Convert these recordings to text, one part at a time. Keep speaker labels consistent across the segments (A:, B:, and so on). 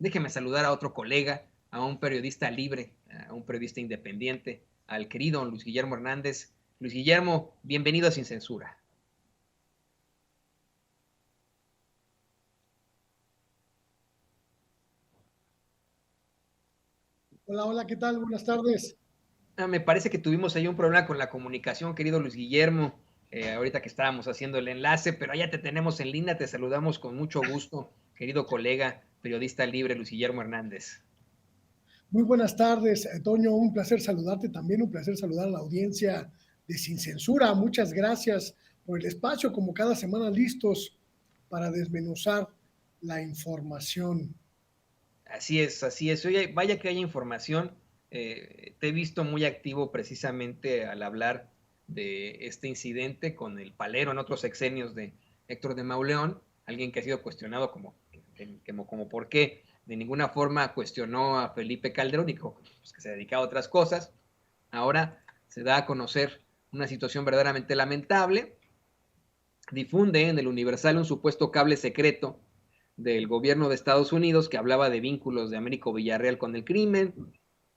A: déjeme saludar a otro colega, a un periodista libre, a un periodista independiente, al querido Luis Guillermo Hernández. Luis Guillermo, bienvenido a Sin Censura.
B: Hola, hola, ¿qué tal? Buenas tardes.
A: Me parece que tuvimos ahí un problema con la comunicación, querido Luis Guillermo, ahorita que estábamos haciendo el enlace, pero ya te tenemos en línea, te saludamos con mucho gusto, querido colega, periodista libre Luis Guillermo Hernández.
B: Muy buenas tardes, Toño. Un placer saludarte también, un placer saludar a la audiencia de Sin Censura. Muchas gracias por el espacio, como cada semana listos para desmenuzar la información.
A: Así es, así es. Oye, vaya que haya información. Te he visto muy activo precisamente al hablar de este incidente con el palero en otros sexenios de Héctor de Mauleón, alguien que ha sido cuestionado como por qué de ninguna forma cuestionó a Felipe Calderón y pues, que se dedicaba a otras cosas. Ahora se da a conocer una situación verdaderamente lamentable. Difunde en el Universal un supuesto cable secreto del gobierno de Estados Unidos que hablaba de vínculos de Américo Villarreal con el crimen,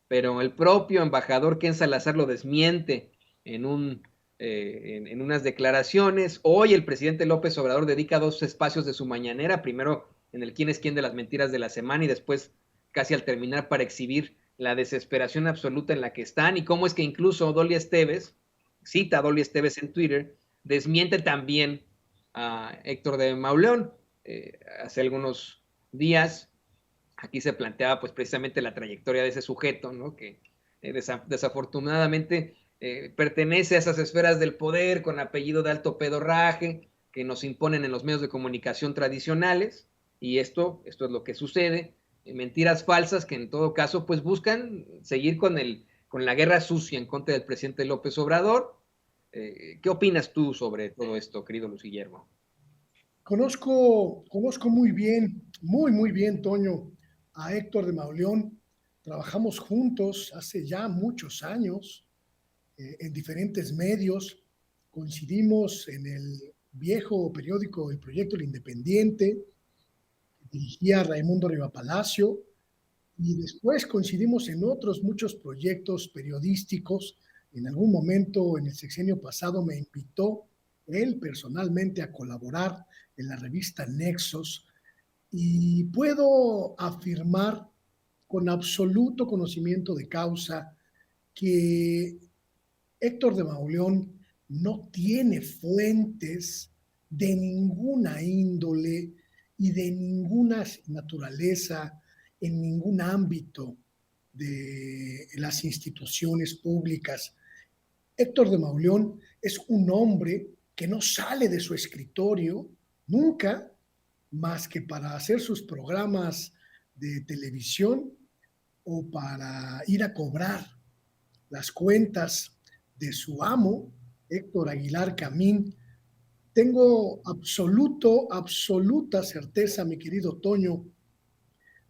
A: pero el propio embajador Ken Salazar lo desmiente en unas declaraciones. Hoy el presidente López Obrador dedica 2 espacios de su mañanera, primero en el quién es quién de las mentiras de la semana y después casi al terminar para exhibir la desesperación absoluta en la que están y cómo es que incluso Dolly Esteves, cita a Dolly Esteves en Twitter, desmiente también a Héctor de Mauleón. Hace algunos días aquí se planteaba pues precisamente la trayectoria de ese sujeto, ¿no? Que desafortunadamente pertenece a esas esferas del poder con apellido de alto pedorraje que nos imponen en los medios de comunicación tradicionales, y esto es lo que sucede, mentiras falsas que en todo caso pues buscan seguir con la guerra sucia en contra del presidente López Obrador. ¿Qué opinas tú sobre todo esto, querido Luis Guillermo?
B: Conozco muy bien, muy bien, Toño, a Héctor de Mauleón. Trabajamos juntos hace ya muchos años en diferentes medios. Coincidimos en el viejo periódico El Proyecto El Independiente, que dirigía Raimundo Riva Palacio, y después coincidimos en otros muchos proyectos periodísticos. En algún momento en el sexenio pasado me invitó él personalmente a colaborar en la revista Nexos, y puedo afirmar con absoluto conocimiento de causa que Héctor de Mauleón no tiene fuentes de ninguna índole y de ninguna naturaleza en ningún ámbito de las instituciones públicas. Héctor de Mauleón es un hombre que no sale de su escritorio nunca, más que para hacer sus programas de televisión o para ir a cobrar las cuentas de su amo, Héctor Aguilar Camín. Tengo absoluta certeza, mi querido Toño,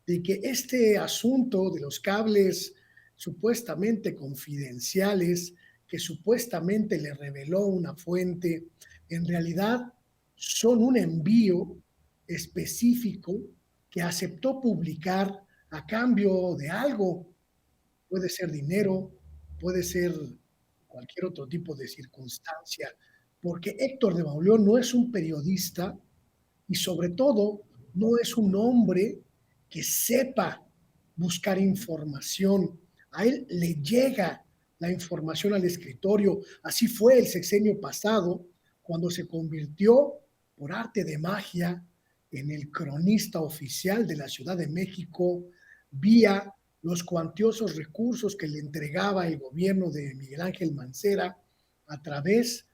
B: de que este asunto de los cables supuestamente confidenciales, que supuestamente le reveló una fuente, en realidad son un envío específico que aceptó publicar a cambio de algo. Puede ser dinero, puede ser cualquier otro tipo de circunstancia, porque Héctor de Mauleón no es un periodista y sobre todo no es un hombre que sepa buscar información. A él le llega la información al escritorio. Así fue el sexenio pasado, cuando se convirtió por arte de magia en el cronista oficial de la Ciudad de México, vía los cuantiosos recursos que le entregaba el gobierno de Miguel Ángel Mancera a través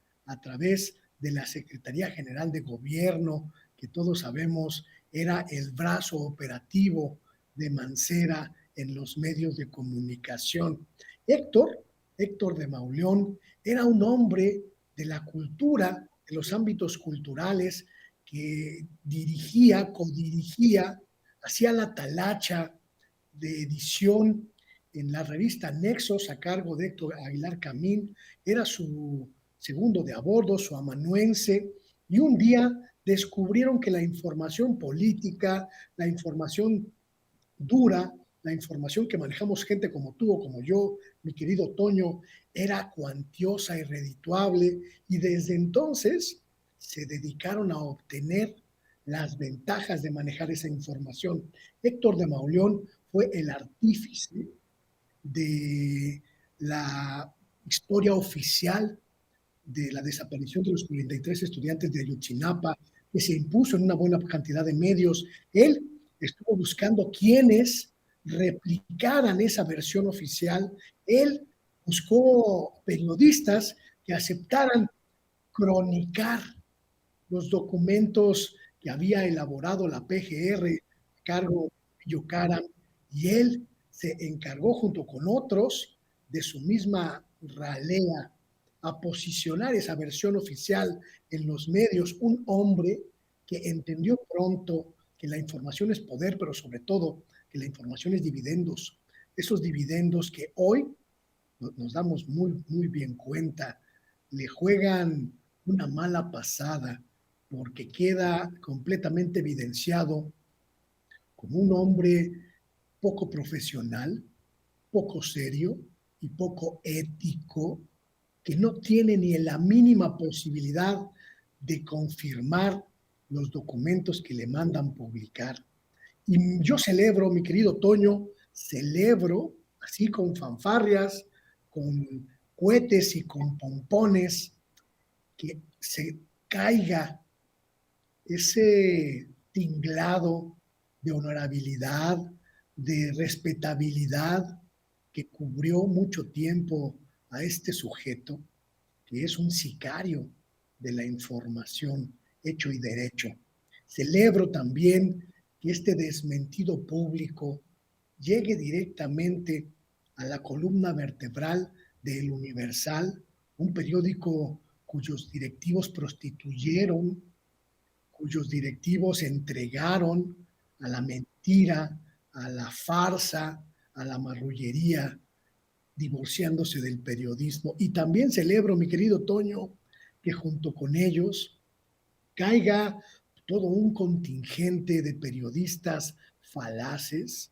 B: de la Secretaría General de Gobierno, que todos sabemos era el brazo operativo de Mancera en los medios de comunicación. Héctor, Héctor de Mauleón, era un hombre de la cultura, de los ámbitos culturales, que dirigía, codirigía, hacía la talacha de edición en la revista Nexos a cargo de Héctor Aguilar Camín. Era su segundo de a bordo, su amanuense, y un día descubrieron que la información política, la información dura, la información que manejamos gente como tú o como yo, mi querido Toño, era cuantiosa y redituable, y desde entonces se dedicaron a obtener las ventajas de manejar esa información. Héctor de Mauleón fue el artífice de la historia oficial de la desaparición de los 43 estudiantes de Ayotzinapa, que se impuso en una buena cantidad de medios. Él estuvo buscando quienes replicaran esa versión oficial. Él buscó periodistas que aceptaran cronicar los documentos que había elaborado la PGR, cargo Yocaram, y él se encargó junto con otros de su misma ralea a posicionar esa versión oficial en los medios, un hombre que entendió pronto que la información es poder, pero sobre todo que la información es dividendos, esos dividendos que hoy nos damos muy bien cuenta, le juegan una mala pasada porque queda completamente evidenciado como un hombre poco profesional, poco serio y poco ético, que no tiene ni la mínima posibilidad de confirmar los documentos que le mandan publicar. Y yo celebro, mi querido Toño, celebro así con fanfarrias, con cohetes y con pompones, que se caiga ese tinglado de honorabilidad, de respetabilidad que cubrió mucho tiempo a este sujeto, que es un sicario de la información hecho y derecho. Celebro también que este desmentido público llegue directamente a la columna vertebral de El Universal, un periódico cuyos directivos prostituyeron, cuyos directivos entregaron a la mentira, a la farsa, a la marrullería, divorciándose del periodismo. Y también celebro, mi querido Toño, que junto con ellos caiga todo un contingente de periodistas falaces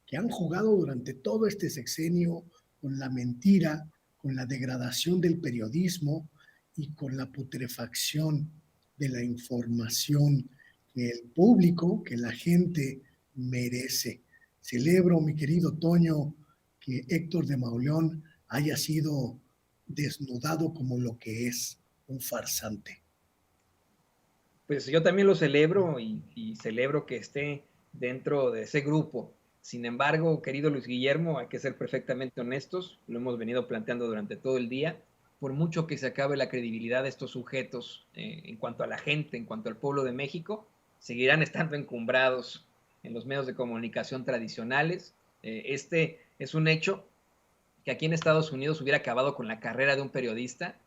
B: que han jugado durante todo este sexenio con la mentira, con la degradación del periodismo y con la putrefacción de la información que el público, que la gente merece. Celebro, mi querido Toño, que Héctor de Mauleón haya sido desnudado como lo que es, un farsante.
A: Pues yo también lo celebro y celebro que esté dentro de ese grupo. Sin embargo, querido Luis Guillermo, hay que ser perfectamente honestos, lo hemos venido planteando durante todo el día, por mucho que se acabe la credibilidad de estos sujetos en cuanto a la gente, en cuanto al pueblo de México, seguirán estando encumbrados en los medios de comunicación tradicionales. Este es un hecho que aquí en Estados Unidos hubiera acabado con la carrera de un periodista.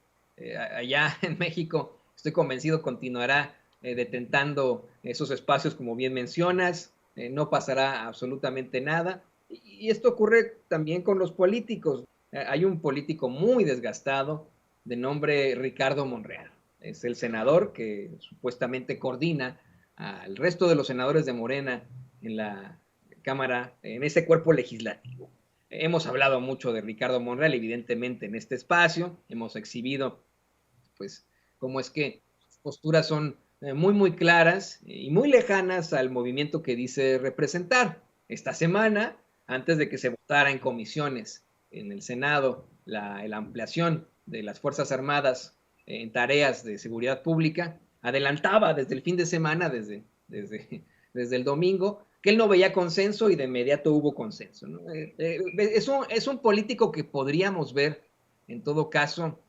A: Allá en México, estoy convencido, continuará detentando esos espacios como bien mencionas, no pasará absolutamente nada. Y esto ocurre también con los políticos. Hay un político muy desgastado de nombre Ricardo Monreal. Es el senador que supuestamente coordina al resto de los senadores de Morena en la Cámara, en ese cuerpo legislativo. Hemos hablado mucho de Ricardo Monreal, evidentemente, en este espacio. Hemos exhibido, pues, cómo es que sus posturas son muy claras y muy lejanas al movimiento que dice representar. Esta semana, antes de que se votara en comisiones en el Senado la ampliación de las Fuerzas Armadas en tareas de seguridad pública, adelantaba desde el fin de semana, desde el domingo, que él no veía consenso y de inmediato hubo consenso, ¿no? Es un político que podríamos ver, en todo caso,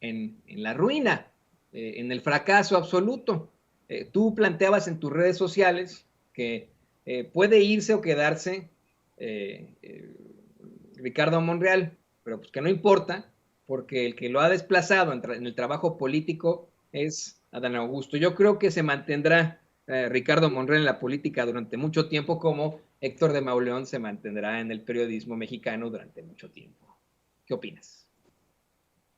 A: en la ruina, en el fracaso absoluto. Tú planteabas en tus redes sociales que puede irse o quedarse Ricardo Monreal, pero pues que no importa, porque el que lo ha desplazado en el trabajo político es Adán Augusto. Yo creo que se mantendrá Ricardo Monreal en la política durante mucho tiempo, como Héctor de Mauleón se mantendrá en el periodismo mexicano durante mucho tiempo. ¿Qué opinas?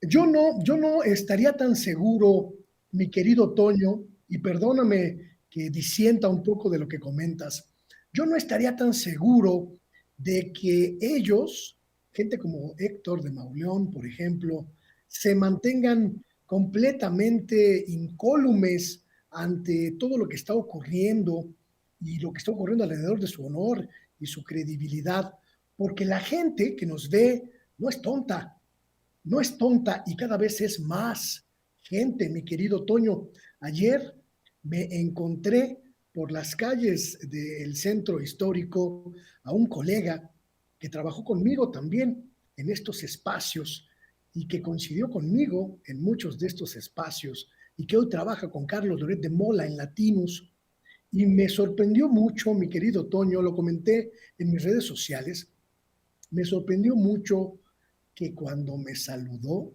B: Yo no estaría tan seguro, mi querido Toño, y perdóname que disienta un poco de lo que comentas, yo no estaría tan seguro de que ellos, gente como Héctor de Mauleón, por ejemplo, se mantengan completamente incólumes ante todo lo que está ocurriendo y lo que está ocurriendo alrededor de su honor y su credibilidad, porque la gente que nos ve no es tonta, no es tonta y cada vez es más gente, mi querido Toño. Ayer me encontré por las calles del centro histórico a un colega que trabajó conmigo también en estos espacios y que coincidió conmigo en muchos de estos espacios y que hoy trabaja con Carlos Loret de Mola en Latinos. Y me sorprendió mucho, mi querido Toño, lo comenté en mis redes sociales, me sorprendió mucho que cuando me saludó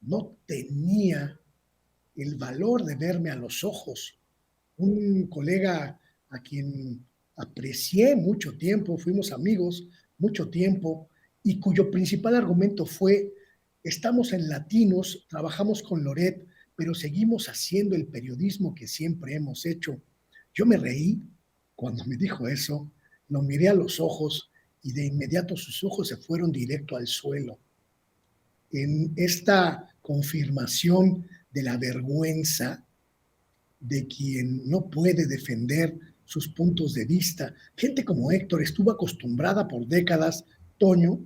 B: no tenía el valor de verme a los ojos. Un colega a quien aprecié mucho tiempo, fuimos amigos mucho tiempo, y cuyo principal argumento fue, estamos en Latinos, trabajamos con Loret, pero seguimos haciendo el periodismo que siempre hemos hecho. Yo me reí cuando me dijo eso, lo miré a los ojos y de inmediato sus ojos se fueron directo al suelo en esta confirmación de la vergüenza de quien no puede defender sus puntos de vista. Gente como Héctor estuvo acostumbrada por décadas, Toño,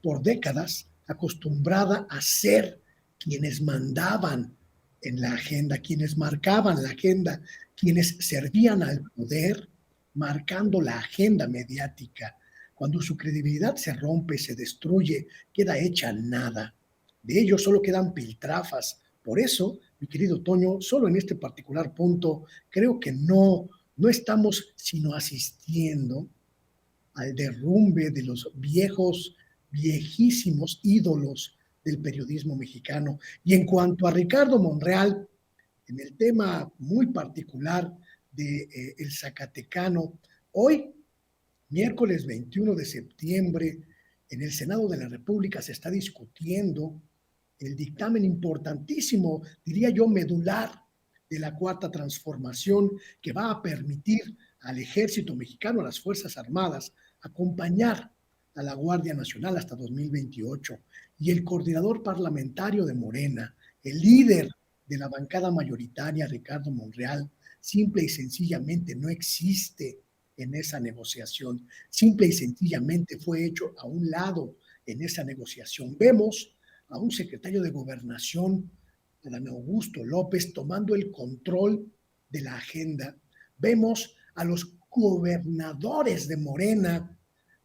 B: por décadas, acostumbrada a ser quienes mandaban en la agenda, quienes marcaban la agenda, quienes servían al poder, marcando la agenda mediática. Cuando su credibilidad se rompe, se destruye, queda hecha nada. De ellos solo quedan piltrafas. Por eso, mi querido Toño, solo en este particular punto, creo que no estamos sino asistiendo al derrumbe de los viejísimos ídolos del periodismo mexicano. Y en cuanto a Ricardo Monreal, en el tema muy particular de el Zacatecano, hoy, miércoles 21 de septiembre, en el Senado de la República se está discutiendo el dictamen importantísimo, diría yo, medular de la Cuarta Transformación, que va a permitir al Ejército Mexicano, a las Fuerzas Armadas, acompañar a la Guardia Nacional hasta 2028. Y el coordinador parlamentario de Morena, el líder de la bancada mayoritaria, Ricardo Monreal, simple y sencillamente no existe en esa negociación. Simple y sencillamente fue hecho a un lado en esa negociación. Vemos a un secretario de Gobernación, Adán Augusto López, tomando el control de la agenda. Vemos a los gobernadores de Morena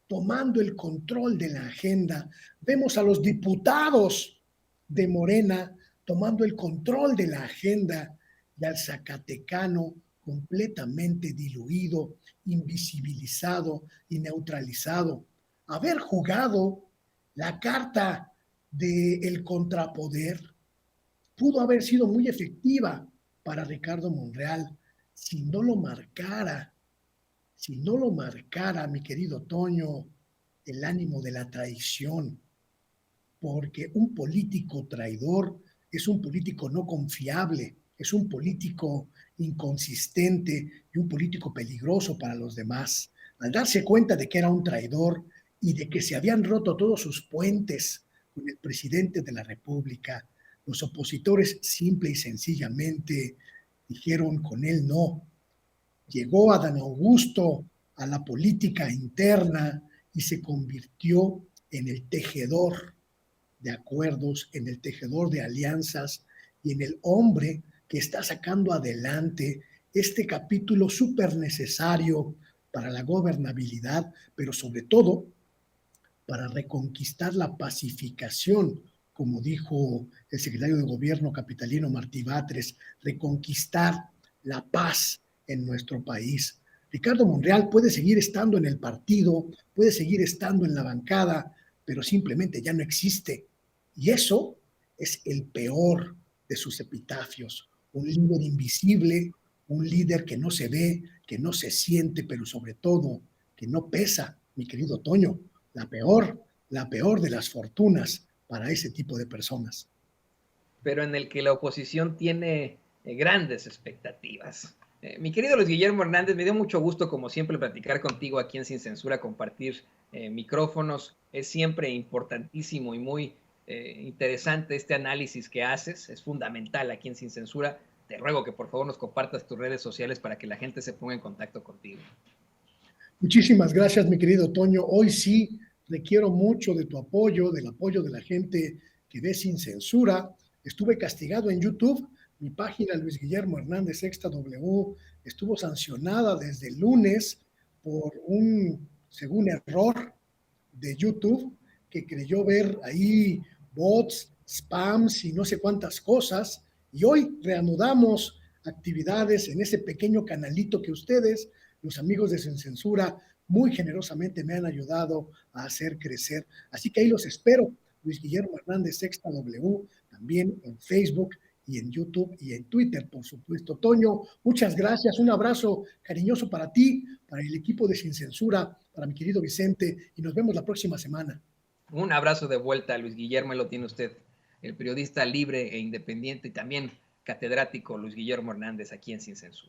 B: tomando el control de la agenda. Vemos a los diputados de Morena tomando el control de la agenda y al zacatecano completamente diluido, invisibilizado y neutralizado. Haber jugado la carta del contrapoder pudo haber sido muy efectiva para Ricardo Monreal si no lo marcara, si no lo marcara, mi querido Toño, el ánimo de la traición, porque un político traidor es un político no confiable, es un político inconsistente y un político peligroso para los demás. Al darse cuenta de que era un traidor y de que se habían roto todos sus puentes con el presidente de la República, los opositores simple y sencillamente dijeron con él no. Llegó Adán Augusto a la política interna y se convirtió en el tejedor de acuerdos, en el tejedor de alianzas y en el hombre que está sacando adelante este capítulo súper necesario para la gobernabilidad, pero sobre todo para reconquistar la pacificación, como dijo el secretario de Gobierno capitalino Martí Batres, reconquistar la paz en nuestro país. Ricardo Monreal puede seguir estando en el partido, puede seguir estando en la bancada, pero simplemente ya no existe. Y eso es el peor de sus epitafios. Un líder invisible, un líder que no se ve, que no se siente, pero sobre todo que no pesa, mi querido Toño, la peor de las fortunas para ese tipo de personas.
A: Pero en el que la oposición tiene grandes expectativas. Mi querido Luis Guillermo Hernández, me dio mucho gusto, como siempre, platicar contigo aquí en Sin Censura, compartir micrófonos. Es siempre importantísimo y muy interesante este análisis que haces. Es fundamental aquí en Sin Censura. Te ruego que por favor nos compartas tus redes sociales para que la gente se ponga en contacto contigo.
B: Muchísimas gracias, mi querido Toño. Hoy sí requiero mucho de tu apoyo, del apoyo de la gente que ve Sin Censura. Estuve castigado en YouTube. Mi página Luis Guillermo Hernández Sexta W estuvo sancionada desde el lunes por un, según error de YouTube, que creyó ver ahí bots, spams y no sé cuántas cosas. Y hoy reanudamos actividades en ese pequeño canalito que ustedes, los amigos de Sin Censura, muy generosamente me han ayudado a hacer crecer. Así que ahí los espero. Luis Guillermo Hernández Sexta W, también en Facebook y en YouTube y en Twitter, por supuesto. Toño, muchas gracias. Un abrazo cariñoso para ti, para el equipo de Sin Censura, para mi querido Vicente, y nos vemos la próxima semana.
A: Un abrazo de vuelta, Luis Guillermo, lo tiene usted, el periodista libre e independiente y también catedrático Luis Guillermo Hernández aquí en Sin Censura.